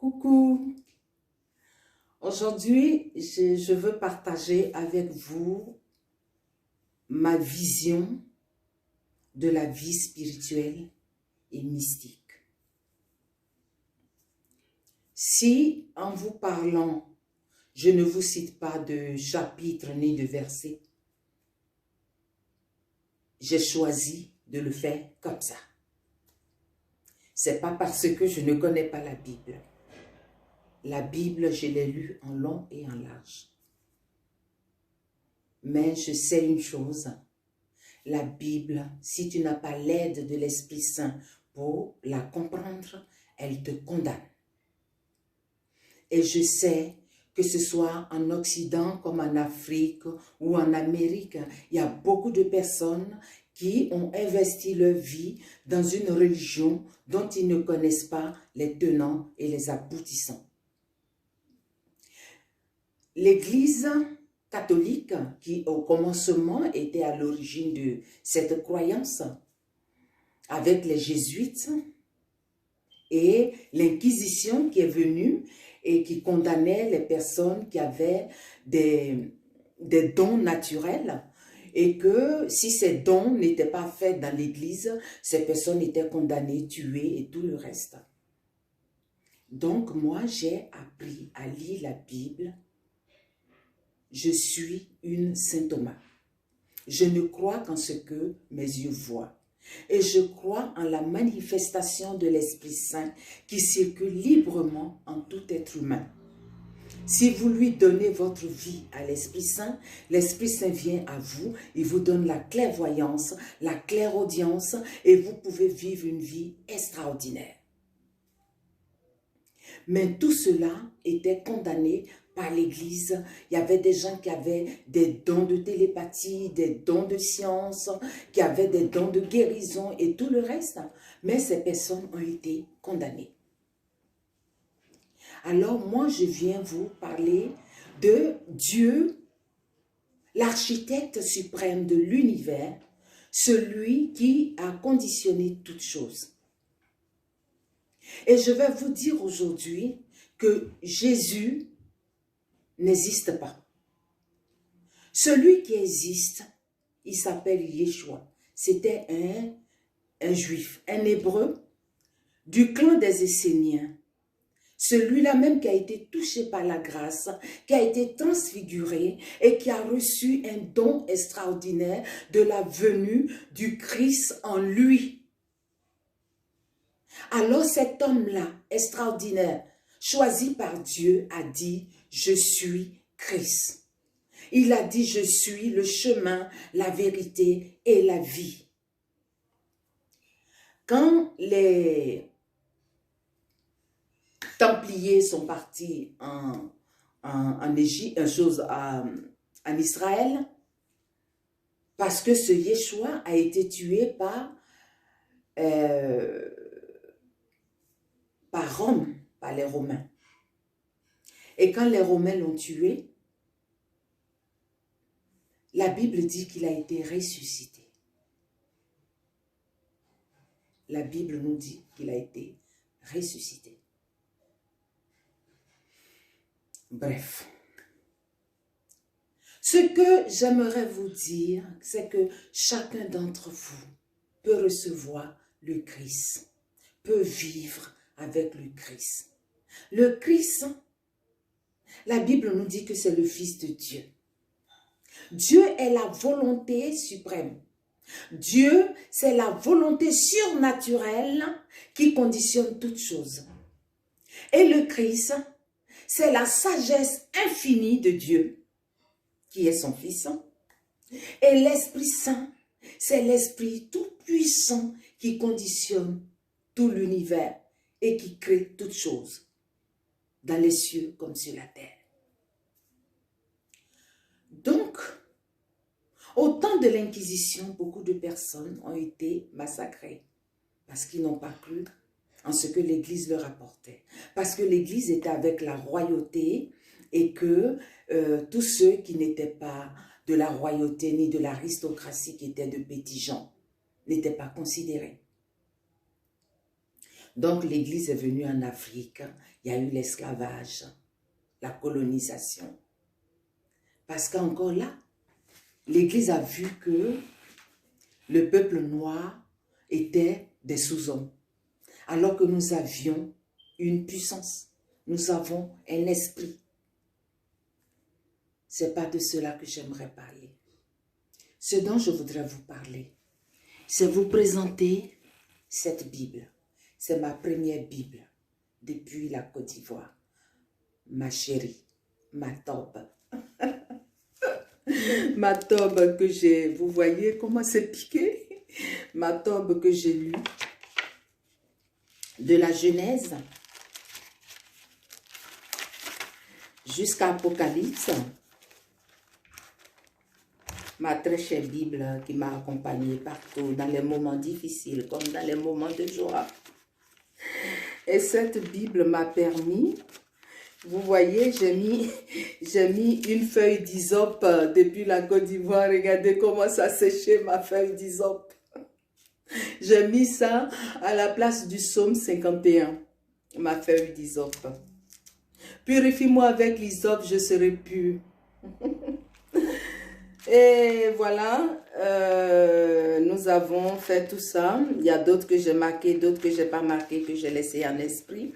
Coucou, aujourd'hui je veux partager avec vous ma vision de la vie spirituelle et mystique. Si en vous parlant, je ne vous cite pas de chapitre ni de verset, j'ai choisi de le faire comme ça. C'est pas parce que je ne connais pas la Bible. La Bible, je l'ai lue en long et en large. Mais je sais une chose, la Bible, si tu n'as pas l'aide de l'Esprit Saint pour la comprendre, elle te condamne. Et je sais que ce soit en Occident comme en Afrique ou en Amérique, il y a beaucoup de personnes qui ont investi leur vie dans une religion dont ils ne connaissent pas les tenants et les aboutissants. L'Église catholique, qui au commencement était à l'origine de cette croyance, avec les jésuites et l'Inquisition qui est venue et qui condamnait les personnes qui avaient des dons naturels, et que si ces dons n'étaient pas faits dans l'Église, ces personnes étaient condamnées, tuées et tout le reste. Donc moi, j'ai appris à lire la Bible. Je suis une Saint Thomas. Je ne crois qu'en ce que mes yeux voient. Et je crois en la manifestation de l'Esprit Saint qui circule librement en tout être humain. Si vous lui donnez votre vie à l'Esprit Saint vient à vous, il vous donne la clairvoyance, la clairaudience et vous pouvez vivre une vie extraordinaire. Mais tout cela était condamné par l'Église. Il y avait des gens qui avaient des dons de télépathie, des dons de science, qui avaient des dons de guérison et tout le reste. Mais ces personnes ont été condamnées. Alors moi, je viens vous parler de Dieu, l'architecte suprême de l'univers, celui qui a conditionné toutes choses. Et je vais vous dire aujourd'hui que Jésus n'existe pas. Celui qui existe, il s'appelle Yeshua. C'était un juif, un hébreu du clan des Esséniens. Celui-là même qui a été touché par la grâce, qui a été transfiguré et qui a reçu un don extraordinaire de la venue du Christ en lui. Alors cet homme-là, extraordinaire, choisi par Dieu, a dit « Je suis Christ ». Il a dit « Je suis le chemin, la vérité et la vie ». Quand les Templiers sont partis en Israël, parce que ce Yeshua a été tué par Rome, par les Romains. Et quand les Romains l'ont tué, la Bible dit qu'il a été ressuscité. La Bible nous dit qu'il a été ressuscité. Bref. Ce que j'aimerais vous dire, c'est que chacun d'entre vous peut recevoir le Christ, peut vivre avec le Christ. Le Christ, la Bible nous dit que c'est le Fils de Dieu. Dieu est la volonté suprême. Dieu, c'est la volonté surnaturelle qui conditionne toutes choses. Et le Christ, c'est la sagesse infinie de Dieu, qui est son Fils. Et l'Esprit Saint, c'est l'Esprit tout-puissant qui conditionne tout l'univers et qui crée toutes choses, dans les cieux comme sur la terre. Donc, au temps de l'Inquisition, beaucoup de personnes ont été massacrées parce qu'ils n'ont pas cru en ce que l'Église leur apportait. Parce que l'Église était avec la royauté et que tous ceux qui n'étaient pas de la royauté ni de l'aristocratie, qui étaient de petits gens, n'étaient pas considérés. Donc l'Église est venue en Afrique, il y a eu l'esclavage, la colonisation. Parce qu'encore là, l'Église a vu que le peuple noir était des sous-hommes. Alors que nous avions une puissance, nous avons un esprit. Ce n'est pas de cela que j'aimerais parler. Ce dont je voudrais vous parler, c'est vous présenter cette Bible. C'est ma première Bible depuis la Côte d'Ivoire. Ma chérie, ma tobe. Ma tobe que j'ai, vous voyez comment c'est piqué? Ma tobe que j'ai lue de la Genèse jusqu'à Apocalypse. Ma très chère Bible qui m'a accompagnée partout dans les moments difficiles comme dans les moments de joie. Et cette Bible m'a permis, vous voyez, j'ai mis une feuille d'hysope depuis la Côte d'Ivoire. Regardez comment ça séchait ma feuille d'hysope. J'ai mis ça à la place du psaume 51, ma feuille d'hysope. Purifie-moi avec l'hysope, je serai pure. Et voilà, nous avons fait tout ça. Il y a d'autres que j'ai marqués, d'autres que je n'ai pas marqués, que j'ai laissés en esprit.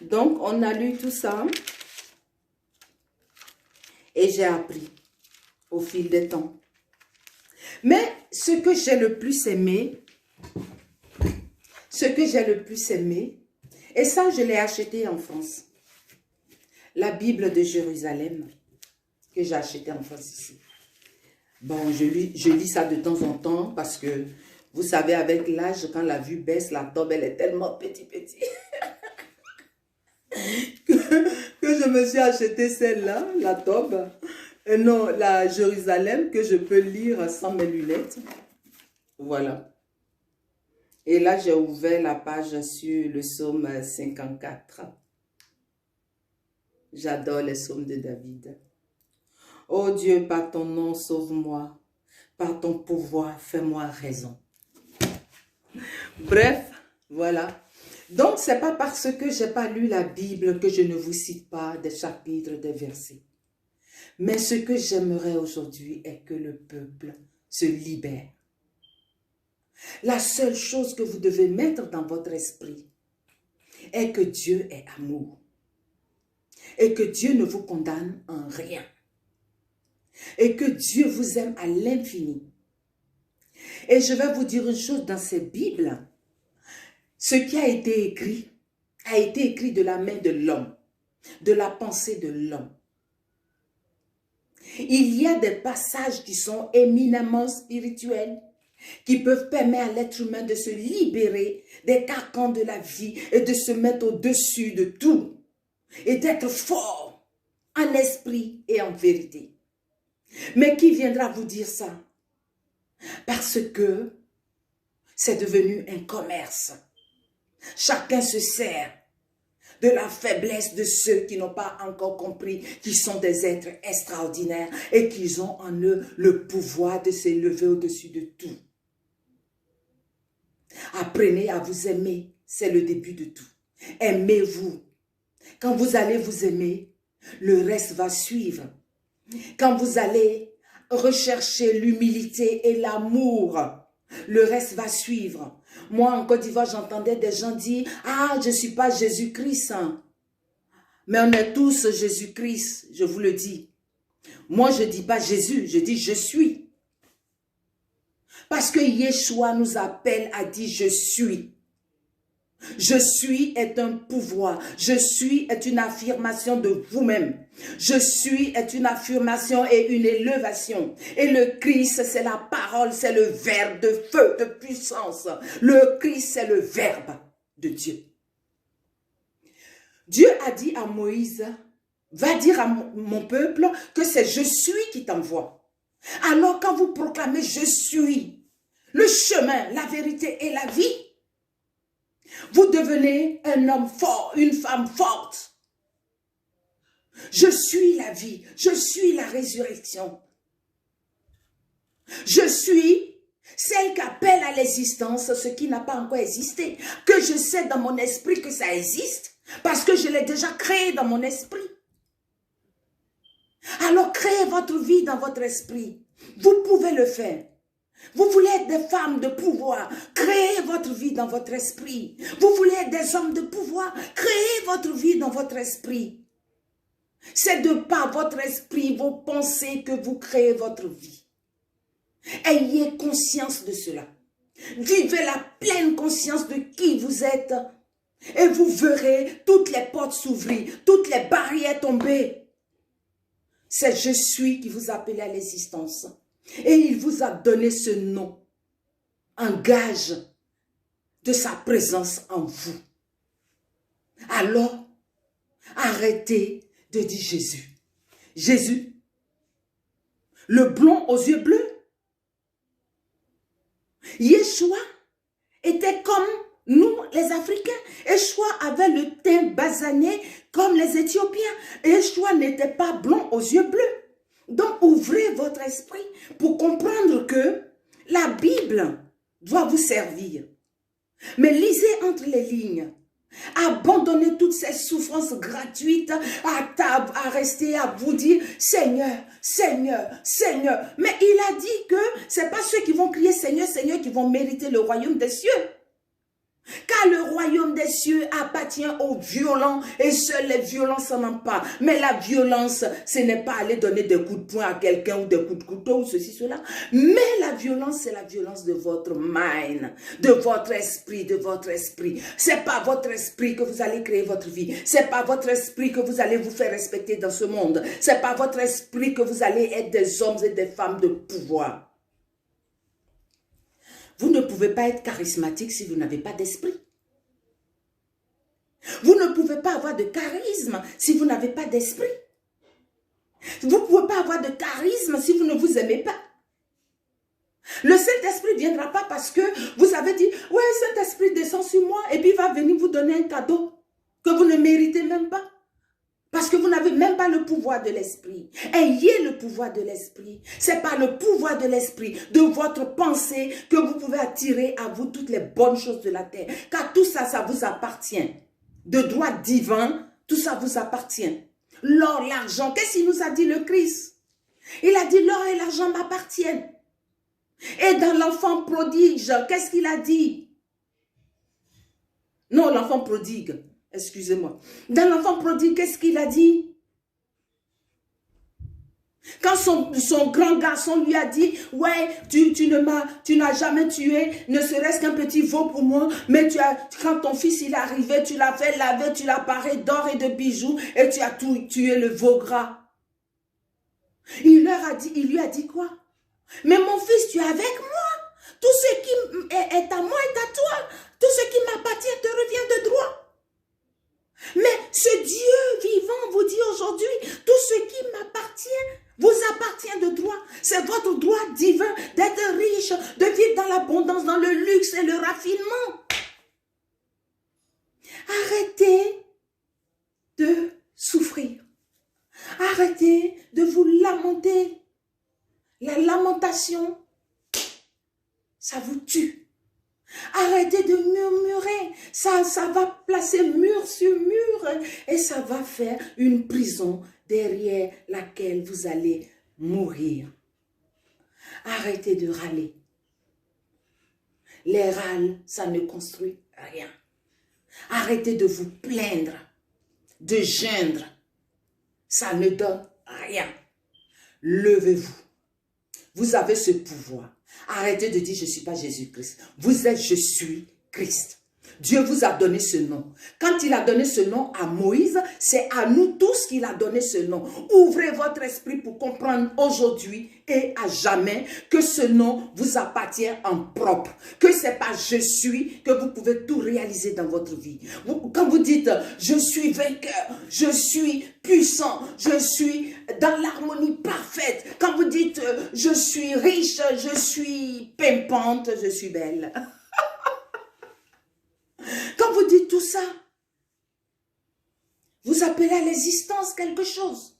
Donc, on a lu tout ça. Et j'ai appris au fil des temps. Mais ce que j'ai le plus aimé, et ça, je l'ai acheté en France. La Bible de Jérusalem, que j'ai achetée en France ici. Bon, je lis ça de temps en temps parce que, vous savez, avec l'âge, quand la vue baisse, la tobe, elle est tellement petit. que je me suis acheté celle-là, la tobe. Non, la Jérusalem, que je peux lire sans mes lunettes. Voilà. Et là, j'ai ouvert la page sur le psaume 54. J'adore les psaumes de David. Oh Dieu, par ton nom, sauve-moi. Par ton pouvoir, fais-moi raison. Bref, voilà. Donc, ce n'est pas parce que je n'ai pas lu la Bible que je ne vous cite pas des chapitres, des versets. Mais ce que j'aimerais aujourd'hui est que le peuple se libère. La seule chose que vous devez mettre dans votre esprit est que Dieu est amour. Et que Dieu ne vous condamne en rien. Et que Dieu vous aime à l'infini. Et je vais vous dire une chose dans cette Bible. Ce qui a été écrit de la main de l'homme, de la pensée de l'homme. Il y a des passages qui sont éminemment spirituels, qui peuvent permettre à l'être humain de se libérer des carcans de la vie et de se mettre au-dessus de tout et d'être fort en esprit et en vérité. Mais qui viendra vous dire ça? Parce que c'est devenu un commerce. Chacun se sert de la faiblesse de ceux qui n'ont pas encore compris qu'ils sont des êtres extraordinaires et qu'ils ont en eux le pouvoir de s'élever au-dessus de tout. Apprenez à vous aimer, c'est le début de tout. Aimez-vous. Quand vous allez vous aimer, le reste va suivre. Quand vous allez rechercher l'humilité et l'amour, le reste va suivre. Moi, en Côte d'Ivoire, j'entendais des gens dire « Ah, je ne suis pas Jésus-Christ. Hein. » Mais on est tous Jésus-Christ, je vous le dis. Moi, je ne dis pas Jésus, je dis « Je suis ». Parce que Yeshua nous appelle à dire « Je suis ». Je suis est un pouvoir. Je suis est une affirmation de vous-même. Je suis est une affirmation et une élévation. Et le Christ, c'est la parole, c'est le verbe de feu, de puissance. Le Christ, c'est le verbe de Dieu. Dieu a dit à Moïse, va dire à mon peuple que c'est je suis qui t'envoie. Alors quand vous proclamez je suis, le chemin, la vérité et la vie, vous devenez un homme fort, une femme forte. Je suis la vie, je suis la résurrection. Je suis Celle qui appelle à l'existence ce qui n'a pas encore existé. Que je sais dans mon esprit que ça existe. Parce que je l'ai déjà créé dans mon esprit. Alors créez votre vie dans votre esprit. Vous pouvez le faire. Vous voulez être des femmes de pouvoir. Créez votre vie dans votre esprit. Vous voulez être des hommes de pouvoir. Créez votre vie dans votre esprit. C'est de par votre esprit, vos pensées que vous créez votre vie. Ayez conscience de cela. Vivez la pleine conscience de qui vous êtes. Et vous verrez toutes les portes s'ouvrir, toutes les barrières tomber. C'est je suis qui vous appelle à l'existence. Et il vous a donné ce nom, un gage de sa présence en vous. Alors, arrêtez de dire Jésus. Jésus, le blond aux yeux bleus. Yeshua était comme nous, les Africains. Yeshua avait le teint basané comme les Éthiopiens. Yeshua n'était pas blond aux yeux bleus. Donc, ouvrez votre esprit pour comprendre que la Bible doit vous servir. Mais lisez entre les lignes. Abandonnez toutes ces souffrances gratuites à rester à vous dire Seigneur, Seigneur, Seigneur. Mais il a dit que ce n'est pas ceux qui vont crier Seigneur, Seigneur qui vont mériter le royaume des cieux. Car le royaume des cieux appartient aux violents et seuls les violents s'en emparent. Mais la violence, ce n'est pas aller donner des coups de poing à quelqu'un ou des coups de couteau ou ceci, cela. Mais la violence, c'est la violence de votre mind, de votre esprit, de votre esprit. C'est pas votre esprit que vous allez créer votre vie. C'est pas votre esprit que vous allez vous faire respecter dans ce monde. C'est pas votre esprit que vous allez être des hommes et des femmes de pouvoir. Vous ne pouvez pas être charismatique si vous n'avez pas d'esprit. Vous ne pouvez pas avoir de charisme si vous n'avez pas d'esprit. Vous ne pouvez pas avoir de charisme si vous ne vous aimez pas. Le Saint-Esprit ne viendra pas parce que vous avez dit, ouais, Saint-Esprit descend sur moi et puis il va venir vous donner un cadeau que vous ne méritez même pas. Parce que vous n'avez même pas le pouvoir de l'esprit. Ayez le pouvoir de l'esprit. Ce n'est pas le pouvoir de l'esprit, de votre pensée, que vous pouvez attirer à vous toutes les bonnes choses de la terre. Car tout ça, ça vous appartient. De droit divin, tout ça vous appartient. L'or, l'argent, qu'est-ce qu'il nous a dit le Christ? Il a dit l'or et l'argent m'appartiennent. Et dans l'enfant prodige, qu'est-ce qu'il a dit? Non, l'enfant prodigue. Excusez-moi. Dans l'enfant prodigue, qu'est-ce qu'il a dit? Quand son grand garçon lui a dit, ouais, tu n'as jamais tué, ne serait-ce qu'un petit veau pour moi, mais quand ton fils il est arrivé, tu l'as fait laver, tu l'as paré d'or et de bijoux, et tu as tué le veau gras. Il lui a dit quoi? Mais mon fils, tu es avec moi. Tout ce qui est à moi est à toi. Tout ce qui m'appartient te revient de droit. Mais ce Dieu vivant vous dit aujourd'hui, tout ce qui m'appartient vous appartient de droit. C'est votre droit divin d'être riche, de vivre dans l'abondance, dans le luxe et le raffinement. Arrêtez de souffrir. Arrêtez de vous lamenter. La lamentation, ça vous tue. Arrêtez de murmurer, ça va placer mur sur mur et ça va faire une prison derrière laquelle vous allez mourir. Arrêtez de râler. Les râles, ça ne construit rien. Arrêtez de vous plaindre, de geindre. Ça ne donne rien. Levez-vous. Vous avez ce pouvoir. Arrêtez de dire je ne suis pas Jésus-Christ. Vous êtes je suis Christ. Dieu vous a donné ce nom. Quand il a donné ce nom à Moïse, c'est à nous tous qu'il a donné ce nom. Ouvrez votre esprit pour comprendre aujourd'hui et à jamais que ce nom vous appartient en propre. Que ce n'est pas je suis que vous pouvez tout réaliser dans votre vie. Quand vous dites je suis vainqueur, je suis puissant, je suis dans l'harmonie parfaite. Quand vous dites je suis riche, je suis pimpante, je suis belle. Quand vous dites tout ça, vous appelez à l'existence quelque chose.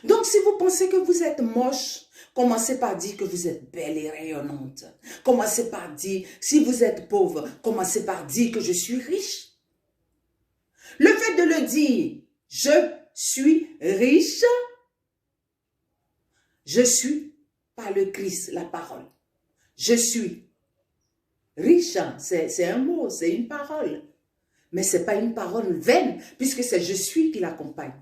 Donc, si vous pensez que vous êtes moche, commencez par dire que vous êtes belle et rayonnante. Commencez par dire, si vous êtes pauvre, commencez par dire que je suis riche. Le fait de le dire, je suis riche, je suis par le Christ, la parole. Je suis riche, c'est un mot, c'est une parole. Mais ce n'est pas une parole vaine, puisque c'est je suis qui l'accompagne.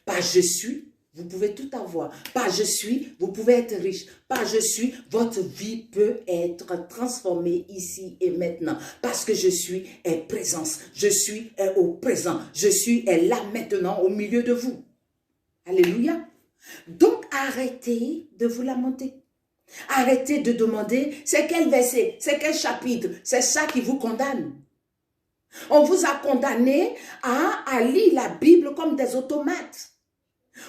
Pas je suis, vous pouvez tout avoir. Pas je suis, vous pouvez être riche. Pas je suis, votre vie peut être transformée ici et maintenant. Parce que je suis est présence. Je suis est au présent. Je suis est là maintenant au milieu de vous. Alléluia. Donc arrêtez de vous lamenter. Arrêtez de demander c'est quel verset, c'est quel chapitre. C'est ça qui vous condamne. On vous a condamné à lire la Bible comme des automates.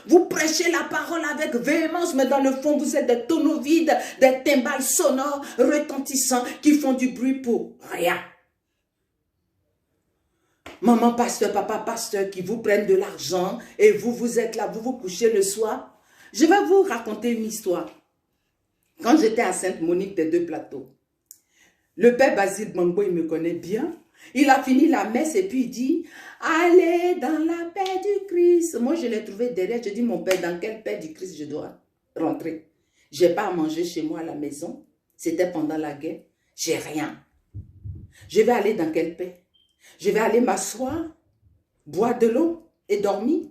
Vous prêchez la parole avec véhémence, mais dans le fond, vous êtes des tonneaux vides, des timbales sonores, retentissants, qui font du bruit pour rien. Maman pasteur, papa pasteur, qui vous prennent de l'argent, et vous êtes là, vous vous couchez le soir. Je vais vous raconter une histoire. Quand j'étais à Sainte-Monique des Deux Plateaux, le père Basile Bangbo, il me connaît bien. Il a fini la messe et puis il dit, allez dans la paix du Christ. Moi, je l'ai trouvé derrière. Je dis, mon père, dans quelle paix du Christ je dois rentrer? Je n'ai pas à manger chez moi à la maison. C'était pendant la guerre. J'ai rien. Je vais aller dans quelle paix? Je vais aller m'asseoir, boire de l'eau et dormir.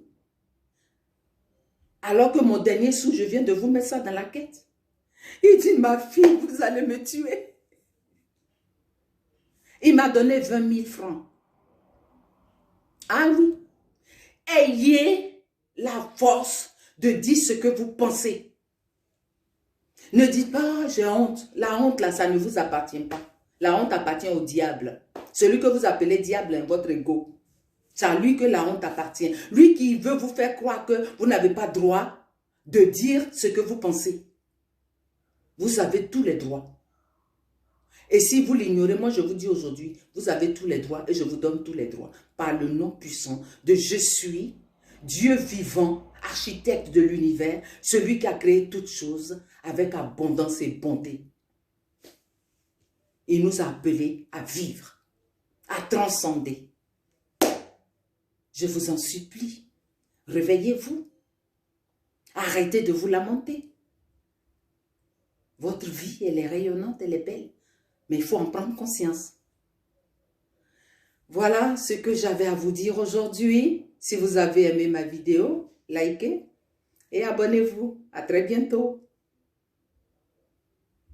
Alors que mon dernier sou, je viens de vous mettre ça dans la quête. Il dit, ma fille, vous allez me tuer. Il m'a donné 20 000 francs. Ah oui. Ayez la force de dire ce que vous pensez. Ne dites pas, j'ai honte. La honte, là, ça ne vous appartient pas. La honte appartient au diable. Celui que vous appelez diable, votre ego. C'est à lui que la honte appartient. Lui qui veut vous faire croire que vous n'avez pas droit de dire ce que vous pensez. Vous avez tous les droits. Et si vous l'ignorez, moi je vous dis aujourd'hui, vous avez tous les droits et je vous donne tous les droits. Par le nom puissant de je suis, Dieu vivant, architecte de l'univers, celui qui a créé toutes choses avec abondance et bonté. Il nous a appelés à vivre, à transcender. Je vous en supplie, réveillez-vous. Arrêtez de vous lamenter. Votre vie, elle est rayonnante, elle est belle. Mais il faut en prendre conscience. Voilà ce que j'avais à vous dire aujourd'hui. Si vous avez aimé ma vidéo, likez et abonnez-vous. À très bientôt.